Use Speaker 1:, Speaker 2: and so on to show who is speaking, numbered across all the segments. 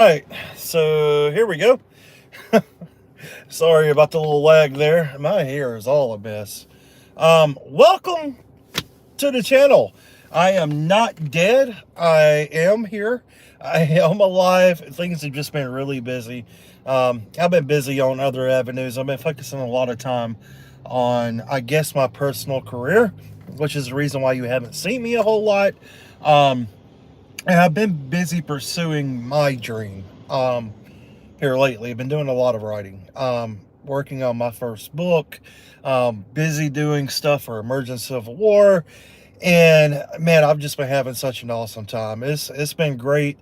Speaker 1: Right, so here we go. Sorry about the little lag there. My hair is all a mess. Welcome to the channel. I am not dead. I am here. I am alive. Things have just been really busy. I've been busy on other avenues. I've been focusing a lot of time on, I guess, my personal career, which is the reason why you haven't seen me a whole lot. Um, and I've been busy pursuing my dream. Here lately. I've been doing a lot of writing, working on my first book, busy doing stuff for Emergent Civil War, and man, I've just been having such an awesome time. It's been great,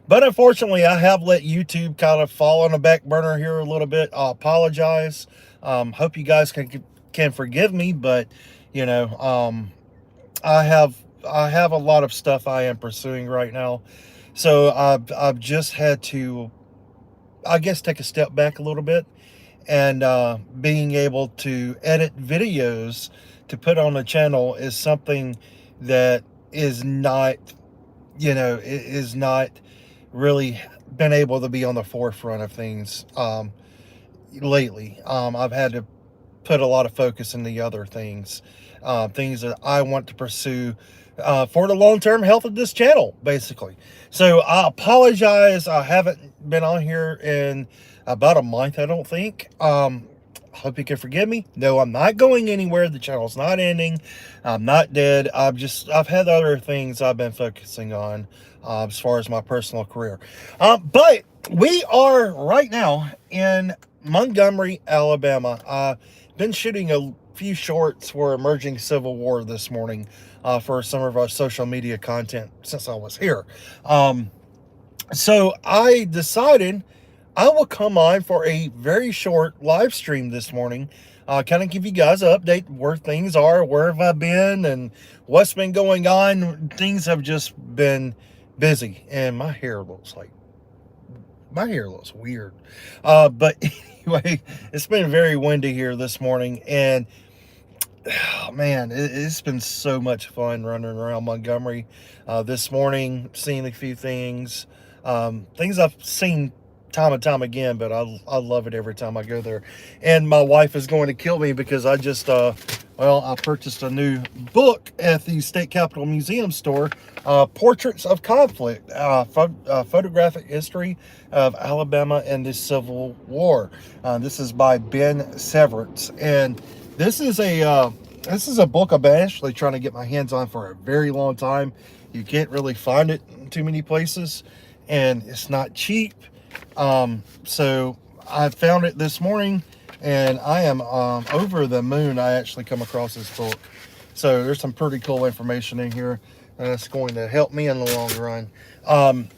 Speaker 1: but unfortunately, I have let YouTube kind of fall on the back burner here a little bit. I apologize. Hope you guys can forgive me, but you know, I have I have a lot of stuff I am pursuing right now, so I've just had to, I guess, take a step back a little bit and being able to edit videos to put on the channel is something that is not, is not really been able to be on the forefront of things lately. I've had to put a lot of focus in the other things, things that I want to pursue for the long term health of this channel, basically. So I apologize. I haven't been on here in about a month, I don't think. Hope you can forgive me. No, I'm not going anywhere. The channel's not ending. I'm not dead. I've had other things I've been focusing on as far as my personal career. But we are right now in Montgomery, Alabama. Been shooting a few shorts for Emerging Civil War this morning for some of our social media content since I was here. So I decided I will come on for a very short live stream this morning. Kind of give you guys an update where things are, where have I been, and what's been going on. Things have just been busy, and my hair looks weird. But anyway, it's been very windy here this morning, and oh man, it's been so much fun running around Montgomery this morning, seeing a few things, things I've seen time and time again, but I love it every time I go there. And my wife is going to kill me because I just, I purchased a new book at the State Capitol Museum store, Portraits of Conflict, Photographic History of Alabama and the Civil War. This is by Ben Severance, and this is a book I've been actually trying to get my hands on for a very long time. You can't really find it in too many places, and it's not cheap. So I found it this morning, and I am over the moon. I actually come across this book. So there's some pretty cool information in here that's going to help me in the long run.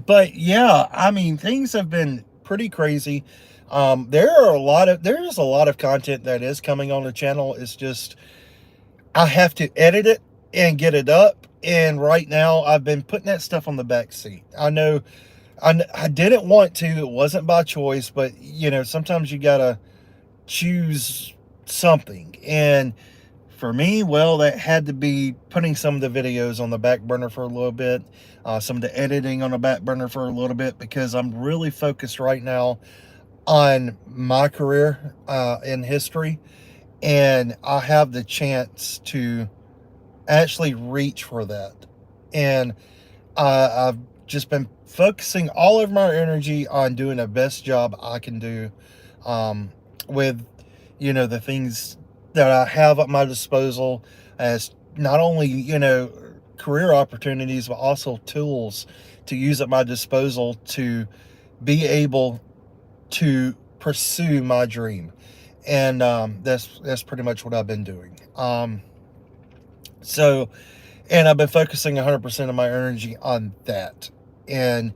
Speaker 1: But yeah, I mean, things have been pretty crazy. There's a lot of content that is coming on the channel. It's just I have to edit it and get it up. And right now I've been putting that stuff on the back seat. I know I didn't want to. It wasn't by choice, but sometimes you gotta choose something. And for me, well, that had to be putting some of the videos on the back burner for a little bit, some of the editing on the back burner for a little bit, because I'm really focused right now on my career in history, and I have the chance to actually reach for that. And I've just been focusing all of my energy on doing the best job I can do with the things that I have at my disposal, as not only career opportunities, but also tools to use at my disposal to be able to pursue my dream. And that's pretty much what I've been doing. So and I've been focusing 100% of my energy on that, and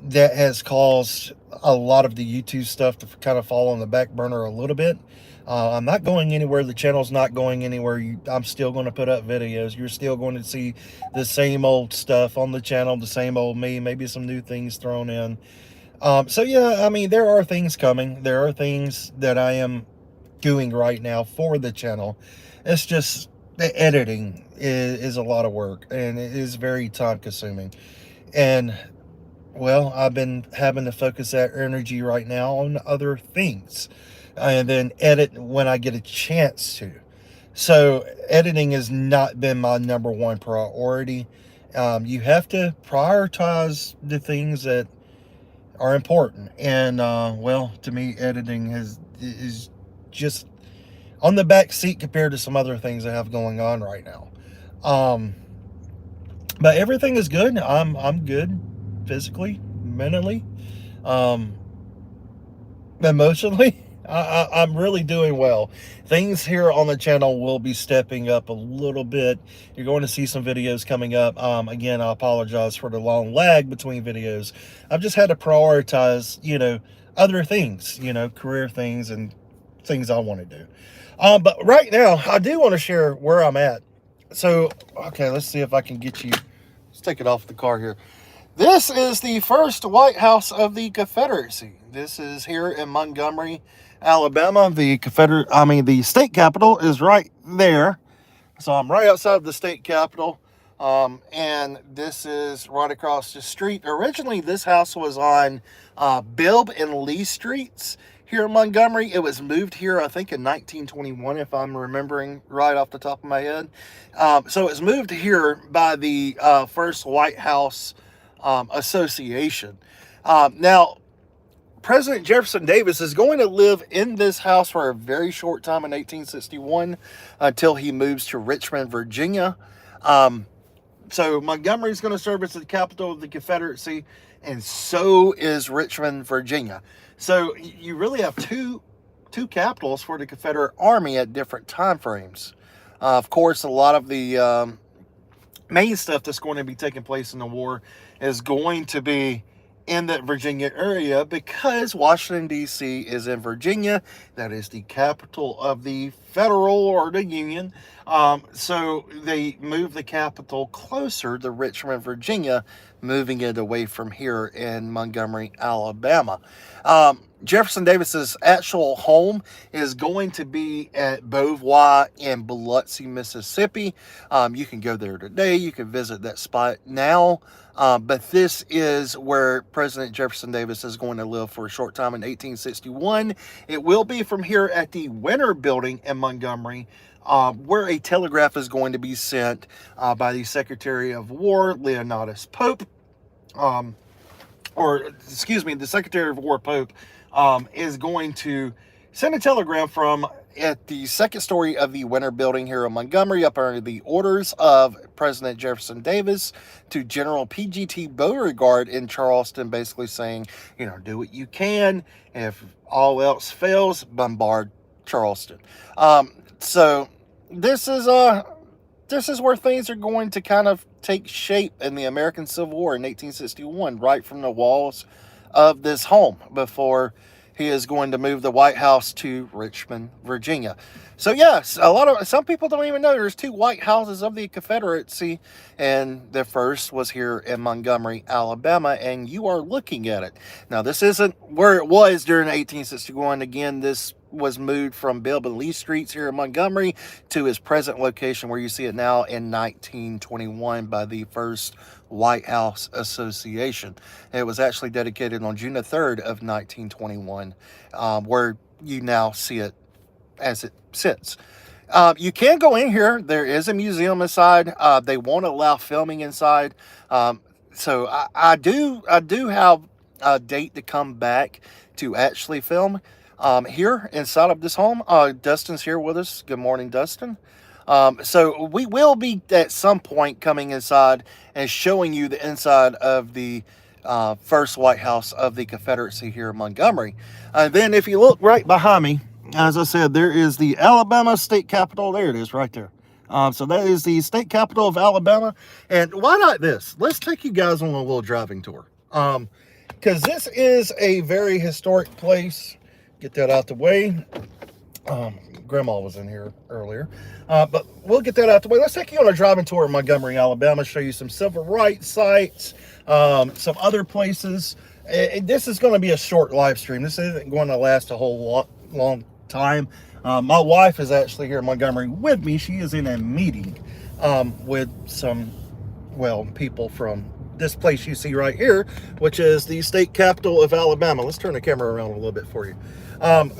Speaker 1: that has caused a lot of the YouTube stuff to kind of fall on the back burner a little bit. I'm not going anywhere. The channel's not going anywhere. I'm still going to put up videos. You're still going to see the same old stuff on the channel, the same old me, maybe some new things thrown in. So yeah, I mean, there are things coming. There are things that I am doing right now for the channel. It's just the editing is a lot of work, and it is very time consuming. And well, I've been having to focus that energy right now on other things and then edit when I get a chance to. So, editing has not been my number one priority. You have to prioritize the things that are important. And, well, to me, editing is just on the back seat compared to some other things I have going on right now. Um, but everything is good. I'm good physically, mentally, um, emotionally. I'm really doing well. Things here on the channel will be stepping up a little bit. You're going to see some videos coming up. Again, I apologize for the long lag between videos. I've just had to prioritize, other things, career things and things I want to do. But right now, I do want to share where I'm at. So, okay, let's see if I can get you. Let's take it off the car here. This is the first White House of the Confederacy. This is here in Montgomery, Alabama. The state capitol is right there. So I'm right outside the state capitol. And this is right across the street. Originally, this house was on Bibb and Lee Streets here in Montgomery. It was moved here, I think, in 1921, if I'm remembering right off the top of my head. So it was moved here by the first White House Association. Now, President Jefferson Davis is going to live in this house for a very short time in 1861 until he moves to Richmond, Virginia. So Montgomery is going to serve as the capital of the Confederacy, and so is Richmond, Virginia. So you really have two capitals for the Confederate Army at different time frames. Of course, a lot of the main stuff that's going to be taking place in the war is going to be in that Virginia area because Washington, D.C. is in Virginia. That is the capital of the federal or the Union. So they move the capital closer to Richmond, Virginia, moving it away from here in Montgomery, Alabama. Jefferson Davis's actual home is going to be at Beauvoir in Biloxi, Mississippi. You can go there today. You can visit that spot now. But this is where President Jefferson Davis is going to live for a short time in 1861. It will be from here at the Winter Building in Montgomery, where a telegraph is going to be sent by the Secretary of War, Leonidas Pope. The Secretary of War Pope is going to send a telegram from at the second story of the Winter Building here in Montgomery up under the orders of President Jefferson Davis to General P.G.T. Beauregard in Charleston, basically saying, do what you can. If all else fails, bombard Charleston. So this is where things are going to kind of take shape in the American Civil War in 1861, right from the walls of this home before he is going to move the White House to Richmond, Virginia. So yes, some people don't even know there's two White Houses of the Confederacy, and the first was here in Montgomery, Alabama, and you are looking at it. Now, this isn't where it was during 1861. Again, this was moved from Bibb and Lee Streets here in Montgomery to his present location where you see it now in 1921 by the first White House Association. It was actually dedicated on June the 3rd of 1921, where you now see it as it sits. You can go in here. There is a museum inside. They won't allow filming inside. So I do have a date to come back to actually film here inside of this home. Dustin's here with us. Good morning, Dustin. So we will be at some point coming inside and showing you the inside of the first White House of the Confederacy here in Montgomery. Then if you look right behind me, as I said, there is the Alabama State Capitol. There it is right there. So that is the state capital of Alabama. And why not this? Let's take you guys on a little driving tour. Because this is a very historic place. Get that out the way. Grandma was in here earlier. But we'll get that out the way. Let's take you on a driving tour of Montgomery, Alabama. Show you some civil rights sites, some other places. This is going to be a short live stream. This isn't going to last a whole long time. My wife is actually here in Montgomery with me. She is in a meeting with some, people from this place you see right here, which is the state capital of Alabama. Let's turn the camera around a little bit for you.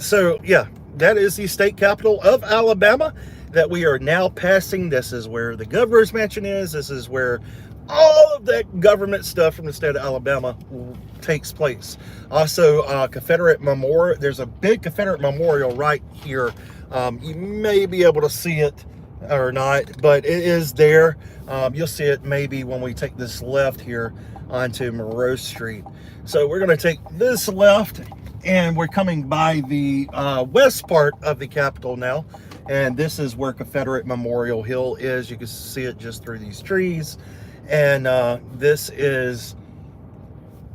Speaker 1: So yeah, that is the state capital of Alabama that we are now passing. This is where the governor's mansion is. This is where all of that government stuff from the state of Alabama takes place. Also, Confederate Memorial. There's a big Confederate Memorial right here. You may be able to see it or not, but it is there. You'll see it maybe when we take this left here onto Monroe Street. So we're going to take this left, and we're coming by the west part of the Capitol now. And this is where Confederate Memorial Hill is. You can see it just through these trees. And this is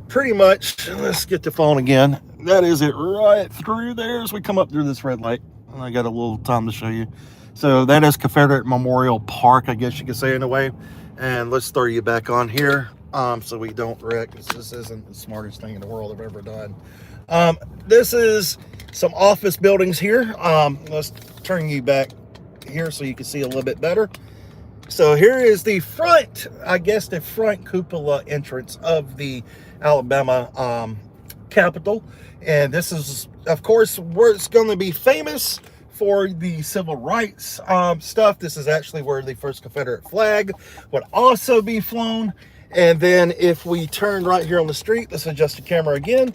Speaker 1: pretty much, let's get the phone again. That is it right through there as we come up through this red light. I got a little time to show you. So that is Confederate Memorial Park, I guess you could say in a way. And let's throw you back on here so we don't wreck. This isn't the smartest thing in the world I've ever done. This is some office buildings here. Let's turn you back here so you can see a little bit better. So here is the front, I guess the front cupola entrance of the Alabama Capitol. And this is, of course, where it's going to be famous for the civil rights stuff. This is actually where the first Confederate flag would also be flown. And then if we turn right here on the street, let's adjust the camera again.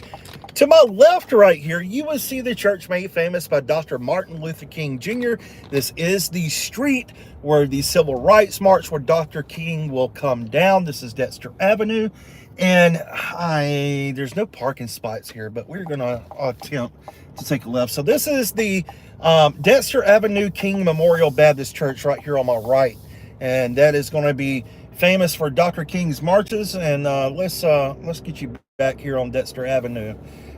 Speaker 1: To my left right here, you will see the church made famous by Dr. Martin Luther King Jr. This is the street where the Civil Rights March where Dr. King will come down. This is Dexter Avenue. And there's no parking spots here, but we're going to attempt to take a left. So this is the Dexter Avenue King Memorial Baptist Church right here on my right. And that is going to be famous for Dr. King's marches. And let's get you back here on Dexter Avenue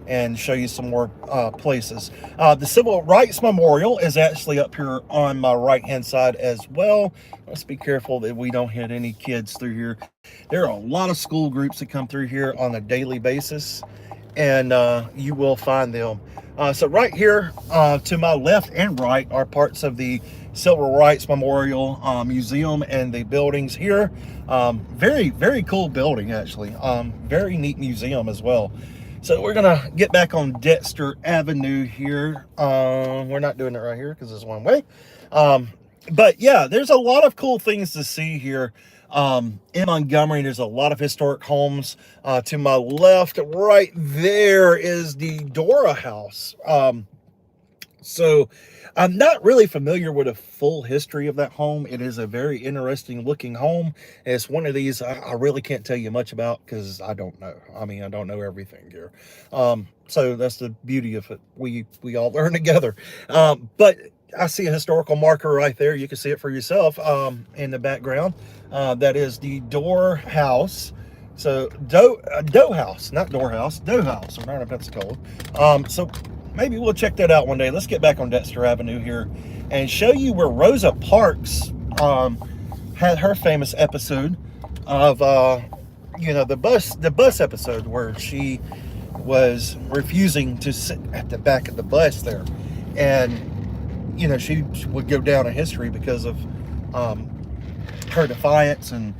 Speaker 1: and show you some more places. The Civil Rights Memorial is actually up here on my right hand side as well. Let's be careful that we don't hit any kids through here. There are a lot of school groups that come through here on a daily basis, and you will find them. So right here to my left and right are parts of the Civil Rights Memorial Museum and the buildings here. Very, very cool building, actually. Very neat museum as well. So we're gonna get back on Dexter Avenue here. We're not doing it right here because it's one way. But yeah, there's a lot of cool things to see here. In Montgomery, there's a lot of historic homes. To my left, right there is the Dora House. So I'm not really familiar with a full history of that home. It is a very interesting looking home. It's one of these I really can't tell you much about because I don't know. I mean, I don't know everything here. So that's the beauty of it. We all learn together. But I see a historical marker right there. You can see it for yourself in the background. That is the Dora House. So Doe House, not Door House, Doe House, or not in Pensacola. So maybe we'll check that out one day. Let's get back on Dexter Avenue here and show you where Rosa Parks had her famous episode of the bus episode where she was refusing to sit at the back of the bus there, and she would go down in history because of her defiance and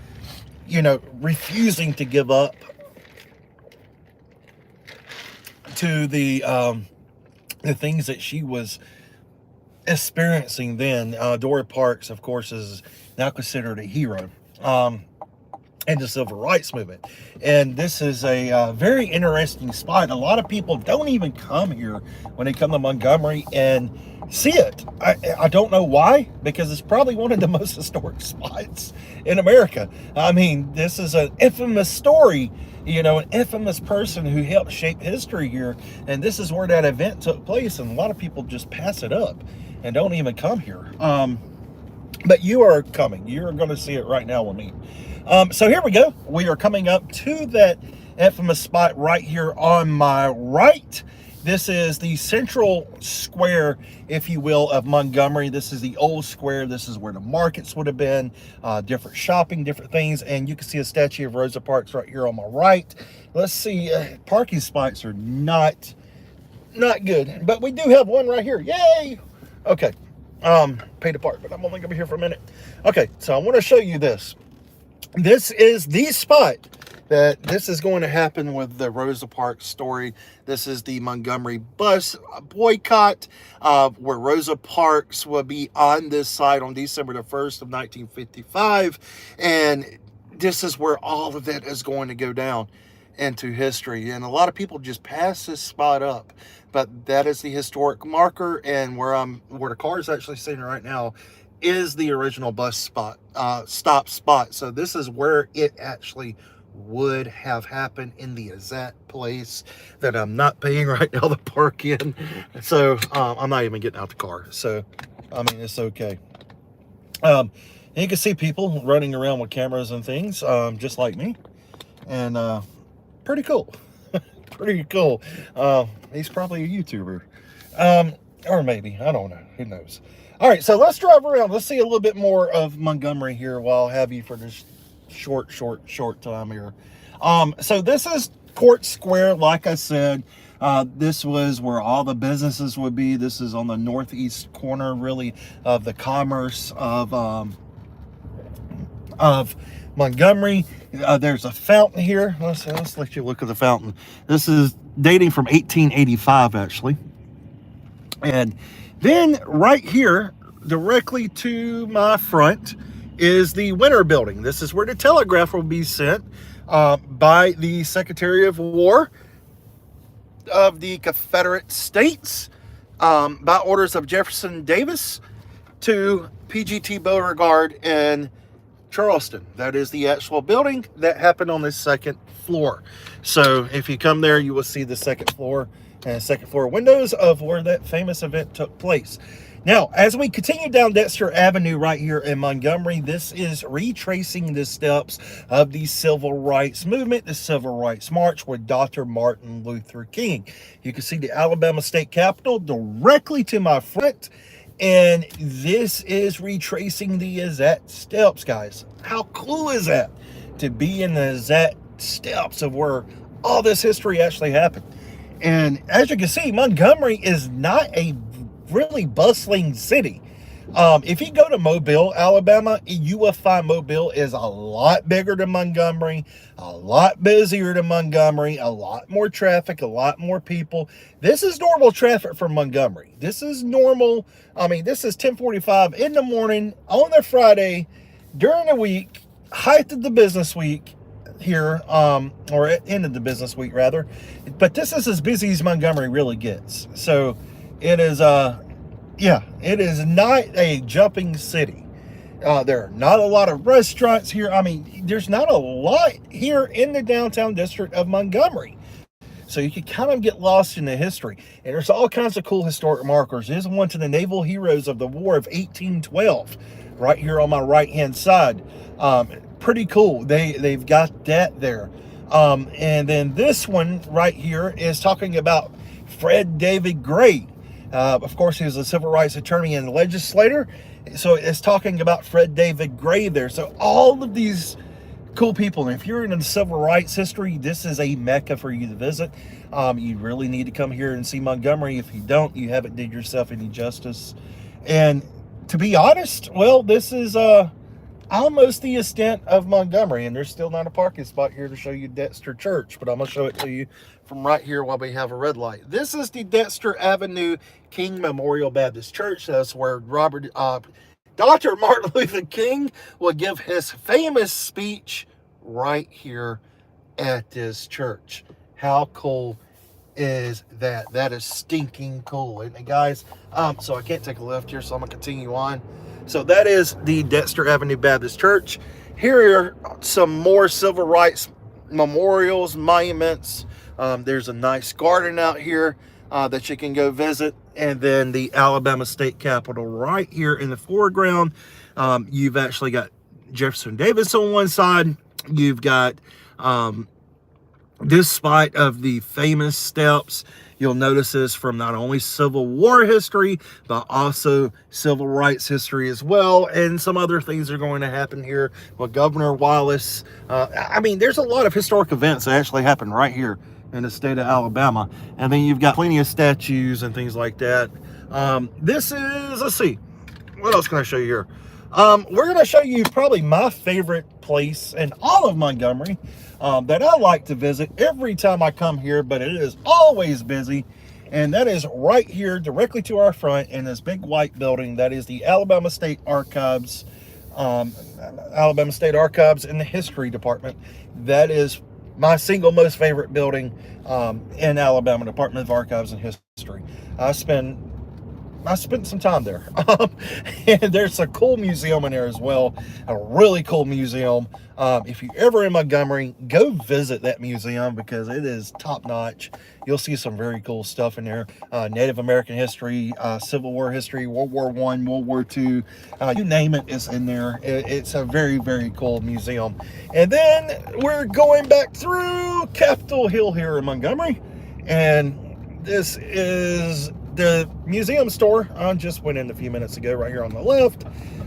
Speaker 1: refusing to give up to the things that she was experiencing then. Dora Parks, of course, is now considered a hero in the civil rights movement. And this is a very interesting spot. A lot of people don't even come here when they come to Montgomery and see it. I don't know why, because it's probably one of the most historic spots in America. I mean, this is an infamous story, an infamous person who helped shape history here. And this is where that event took place. And a lot of people just pass it up and don't even come here. But you are coming. You're going to see it right now with me. So here we go. We are coming up to that infamous spot right here on my right. This is the central square, if you will, of Montgomery. This is the old square. This is where the markets would have been, different shopping, different things. And you can see a statue of Rosa Parks right here on my right. Let's see, parking spots are not good, but we do have one right here. Yay! Okay, pay to park, but I'm only gonna be here for a minute. Okay, so I want to show you this. This is the spot that this is going to happen with the Rosa Parks story. This is the Montgomery bus boycott, where Rosa Parks will be on this site on December the 1st of 1955. And this is where all of it is going to go down into history. And a lot of people just pass this spot up, but that is the historic marker. And where the car is actually sitting right now is the original bus stop spot. So this is where it actually would have happened, in the exact place that I'm not paying right now to park in. So I'm not even getting out the car. So I mean, it's okay. And you can see people running around with cameras and things, just like me, and pretty cool. Pretty cool. He's probably a YouTuber, or maybe, I don't know, who knows. All right, so let's drive around. Let's see a little bit more of Montgomery here while I have you for this short time here. So this is Court Square. Like I said, this was where all the businesses would be. This is on the northeast corner, really, of the commerce of Montgomery. There's a fountain here. Let's let you look at the fountain. This is dating from 1885, actually. And then right here, directly to my front, is the Winter Building. This is where the telegraph will be sent by the Secretary of War of the Confederate States, by orders of Jefferson Davis, to PGT Beauregard in Charleston. That is the actual building that happened on the second floor. So if you come there, you will see the second floor and second floor windows of where that famous event took place. Now, as we continue down Dexter Avenue right here in Montgomery, this is retracing the steps of the Civil Rights Movement, the Civil Rights March with Dr. Martin Luther King. You can see the Alabama State Capitol directly to my front, and this is retracing the exact steps, guys. How cool is that? To be in the exact steps of where all this history actually happened. And as you can see, Montgomery is not a really bustling city. If you go to Mobile, Alabama, you will find Mobile is a lot bigger than Montgomery, a lot busier than Montgomery, a lot more traffic, a lot more people. This is normal traffic for Montgomery. This is normal. I mean, this is 10:45 in the morning on a Friday during the week, height of the business week here, or end of the business week rather. But this is as busy as Montgomery really gets. So it is, yeah, it is not a jumping city. There are not a lot of restaurants here. I mean, there's not a lot here in the downtown district of Montgomery. So you can kind of get lost in the history. And there's all kinds of cool historic markers. There's one to the naval heroes of the War of 1812, right here on my right-hand side. Pretty cool. They've got that there. And then this one right here is talking about Fred David Gray. Of course, he was a civil rights attorney and legislator. So it's talking about Fred David Gray there. So all of these cool people. And if you're into civil rights history, this is a mecca for you to visit. You really need to come here and see Montgomery. If you don't, you haven't did yourself any justice. And to be honest, well, this is almost the extent of Montgomery, and there's still not a parking spot here to show you Dexter Church, but I'm going to show it to you from right here while we have a red light. This is the Dexter Avenue King Memorial Baptist Church. That's where Dr. Martin Luther King will give his famous speech right here at this church. How cool is that? That is stinking cool, isn't it, guys? So I can't take a left here, so I'm going to continue on. So that is the Dexter Avenue Baptist Church. Here are some more civil rights memorials, monuments. There's a nice garden out here that you can go visit. And then the Alabama State Capitol right here in the foreground. You've actually got Jefferson Davis on one side. You've got this spot of the famous steps. You'll notice this from not only Civil War history, but also civil rights history as well. And some other things are going to happen here with Governor Wallace. I mean, there's a lot of historic events that actually happen right here in the state of Alabama. And then you've got plenty of statues and things like that. This is, let's see, what else can I show you here? We're going to show you probably my favorite place in all of Montgomery that I like to visit every time I come here, but it is always busy. And that is right here directly to our front in this big white building. That is the Alabama State Archives, Alabama State Archives in the History Department. That is my single most favorite building in Alabama, Department of Archives and History. I spent some time there. And there's a cool museum in there as well, a really cool museum. If you're ever in Montgomery, go visit that museum because it is top notch. You'll see some very cool stuff in there. Native American history, Civil War history, World War I, World War II, you name it is in there. It's a very, very cool museum. And then we're going back through Capitol Hill here in Montgomery. And this is the museum store. I just went in a few minutes ago right here on the left.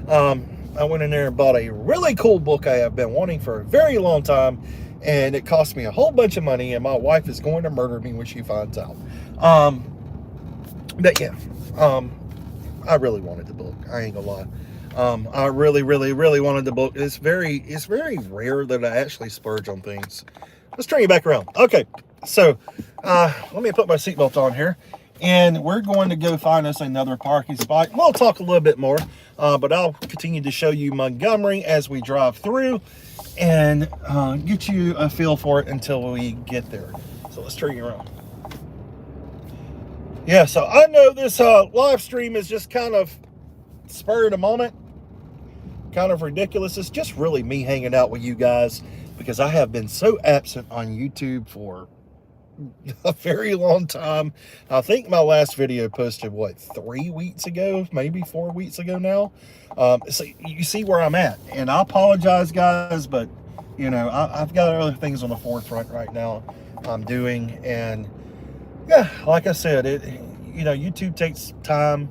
Speaker 1: I went in there and bought a really cool book I have been wanting for a very long time, and it cost me a whole bunch of money, and my wife is going to murder me when she finds out. But yeah, I really wanted the book. I ain't gonna lie. I really, really, really wanted the book. It's very rare that I actually splurge on things. Let's turn you back around. Okay, so let me put my seatbelt on here. And we're going to go find us another parking spot. We'll talk a little bit more, but I'll continue to show you Montgomery as we drive through and get you a feel for it until we get there. So let's turn you around. Yeah, so I know this live stream is just kind of spur of the moment, kind of ridiculous. It's just really me hanging out with you guys because I have been so absent on YouTube for a very long time. I think my last video posted, what, 3 weeks ago, maybe 4 weeks ago now. So you see where I'm at, and I apologize, guys, but you know, I've got other things on the forefront right now I'm doing, and yeah, like I said, you know, YouTube takes time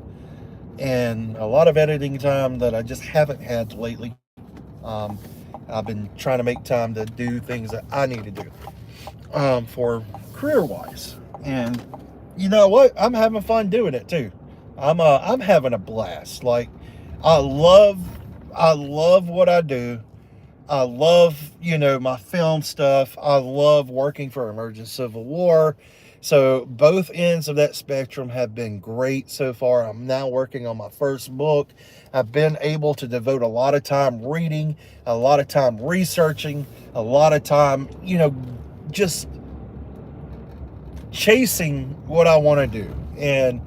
Speaker 1: and a lot of editing time that I just haven't had lately. I've been trying to make time to do things that I need to do for career-wise, and you know what, I'm having fun doing it too. I'm having a blast. Like, I love what I do. I love, you know, my film stuff. I love working for Emergent Civil War. So both ends of that spectrum have been great so far. I'm now working on my first book. I've been able to devote a lot of time reading, a lot of time researching, a lot of time, you know, just chasing what I want to do. And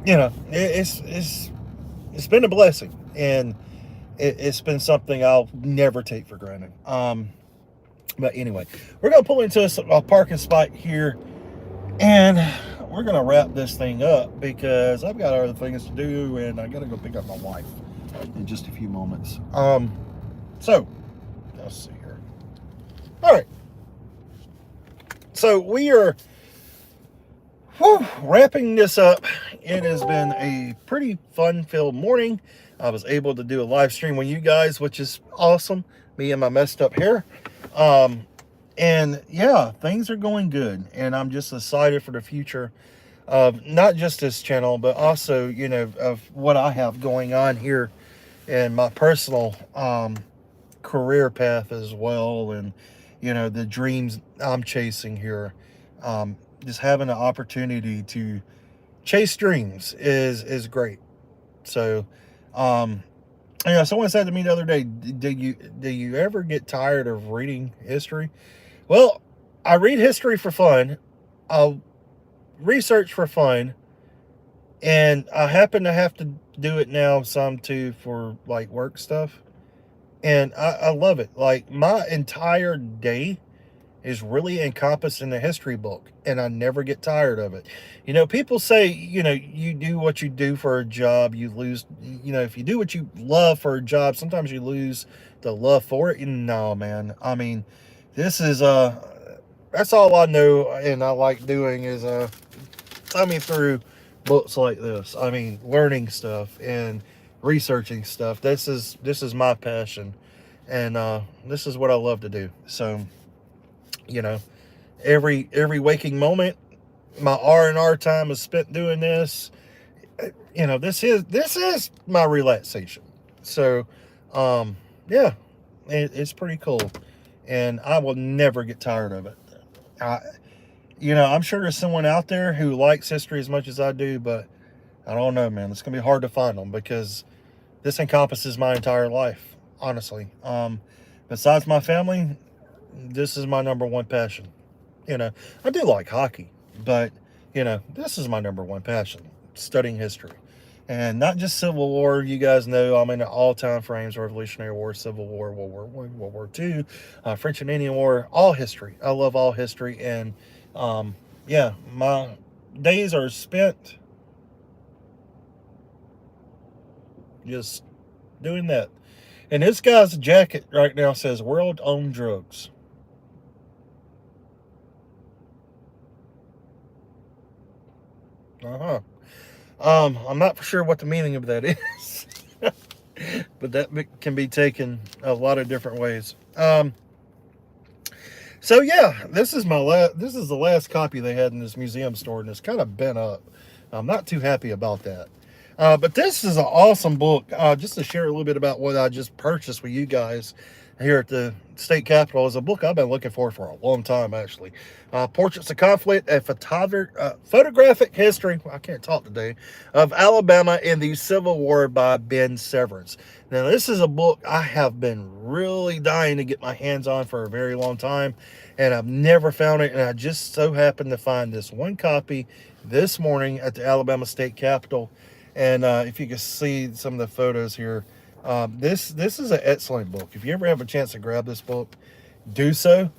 Speaker 1: you know, it's been a blessing, and it's been something I'll never take for granted. But anyway, we're gonna pull into a parking spot here, and we're gonna wrap this thing up because I've got other things to do, and I gotta go pick up my wife in just a few moments. So let's see here. All right, so we are wrapping this up. It has been a pretty fun-filled morning. I was able to do a live stream with you guys, which is awesome. Me and my messed up hair. And yeah, things are going good, and I'm just excited for the future of not just this channel, but also, you know, of what I have going on here in my personal career path as well, and you know, the dreams I'm chasing here. Just having an opportunity to chase dreams is great. So yeah, someone said to me the other day, do you ever get tired of reading history? Well, I read history for fun. I'll research for fun. And I happen to have to do it now some too for like work stuff. And I love it. Like, my entire day is really encompassed in a history book, and I never get tired of it. You know, people say, you know, you do what you do for a job, you lose, you know, if you do what you love for a job, sometimes you lose the love for it. And no, man, I mean, this is, that's all I know and I like doing is, thumbing through books like this. I mean, learning stuff and researching stuff. This is my passion, and this is what I love to do. So, you know, every waking moment, my R&R time is spent doing this. You know, this is my relaxation. So yeah, It's pretty cool, and I will never get tired of it. I, I'm sure there's someone out there who likes history as much as I do, but I don't know, man. It's gonna be hard to find them because this encompasses my entire life, honestly. Besides my family, this is my number one passion. I do like hockey, but this is my number one passion: studying history. And not just Civil War. You guys know I'm into all time frames: Revolutionary War, Civil War, World War One, World War Two, French and Indian War, all history. I love all history, and yeah, my days are spent just doing that. And this guy's jacket right now says "World on Drugs." Uh-huh. I'm not for sure what the meaning of that is, but that can be taken a lot of different ways. So yeah, this is the last copy they had in this museum store, and it's kind of bent up. I'm not too happy about that. But this is an awesome book. Just to share a little bit about what I just purchased with you guys here at the state capitol is a book I've been looking for a long time, actually. Portraits of Conflict and Photographic History, I can't talk today, of Alabama in the Civil War by Ben Severance. Now, this is a book I have been really dying to get my hands on for a very long time, and I've never found it, and I just so happened to find this one copy this morning at the Alabama State Capitol. And if you can see some of the photos here, this is an excellent book. If you ever have a chance to grab this book, do so.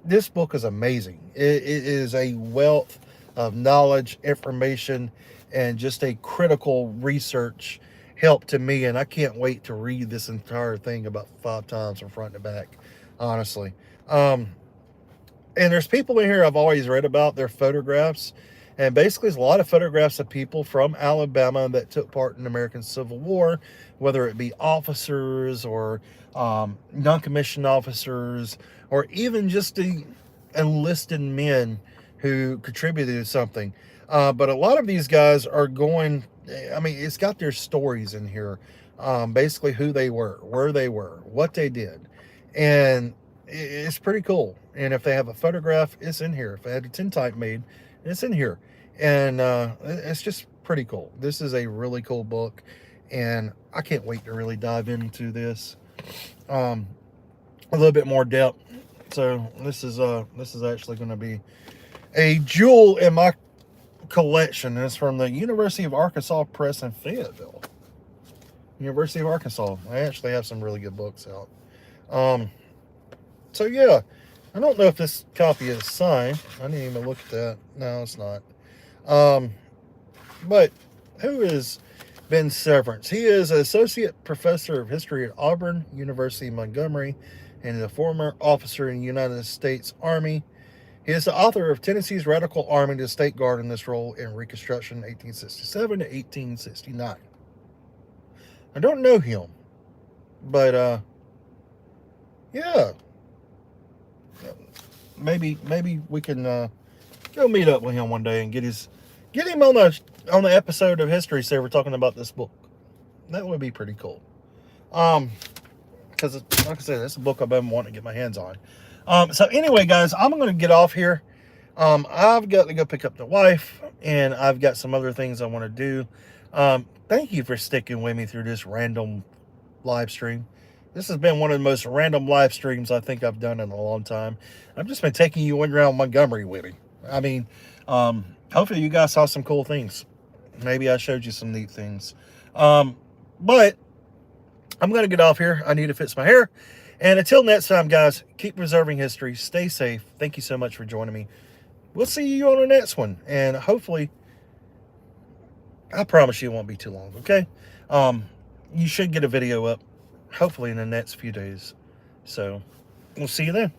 Speaker 1: This book is amazing. It is a wealth of knowledge, information, and just a critical research help to me. And I can't wait to read this entire thing about 5 times from front to back, honestly. And there's people in here I've always read about, their photographs. And basically, it's a lot of photographs of people from Alabama that took part in the American Civil War, whether it be officers or non-commissioned officers, or even just the enlisted men who contributed to something. But a lot of these guys are going, it's got their stories in here. Basically, who they were, where they were, what they did. And it's pretty cool. And if they have a photograph, it's in here. If they had a tintype made, it's in here. And it's just pretty cool. This is a really cool book, and I can't wait to really dive into this a little bit more depth. So this is actually going to be a jewel in my collection. It's from the University of Arkansas Press in Fayetteville. University of Arkansas. I actually have some really good books out. So yeah, I don't know if this copy is signed. I didn't even look at that. No, it's not. But who is Ben Severance? He is an associate professor of history at Auburn University, Montgomery, and a former officer in the United States Army. He is the author of Tennessee's Radical Army to State Guard in this role in Reconstruction 1867 to 1869. I don't know him, but yeah, maybe we can go meet up with him one day and get him on the episode of History Saver talking about this book. That would be pretty cool. Because like I said, it's a book I've been wanting to get my hands on. So anyway, guys, I'm going to get off here. I've got to go pick up the wife, and I've got some other things I want to do. Thank you for sticking with me through this random live stream. This has been one of the most random live streams I think I've done in a long time. I've just been taking you around Montgomery with me. Hopefully you guys saw some cool things. Maybe I showed you some neat things. But I'm going to get off here. I need to fix my hair. And until next time, guys, keep preserving history. Stay safe. Thank you so much for joining me. We'll see you on the next one. And hopefully, I promise you it won't be too long, okay? You should get a video up, hopefully in the next few days. So, we'll see you then.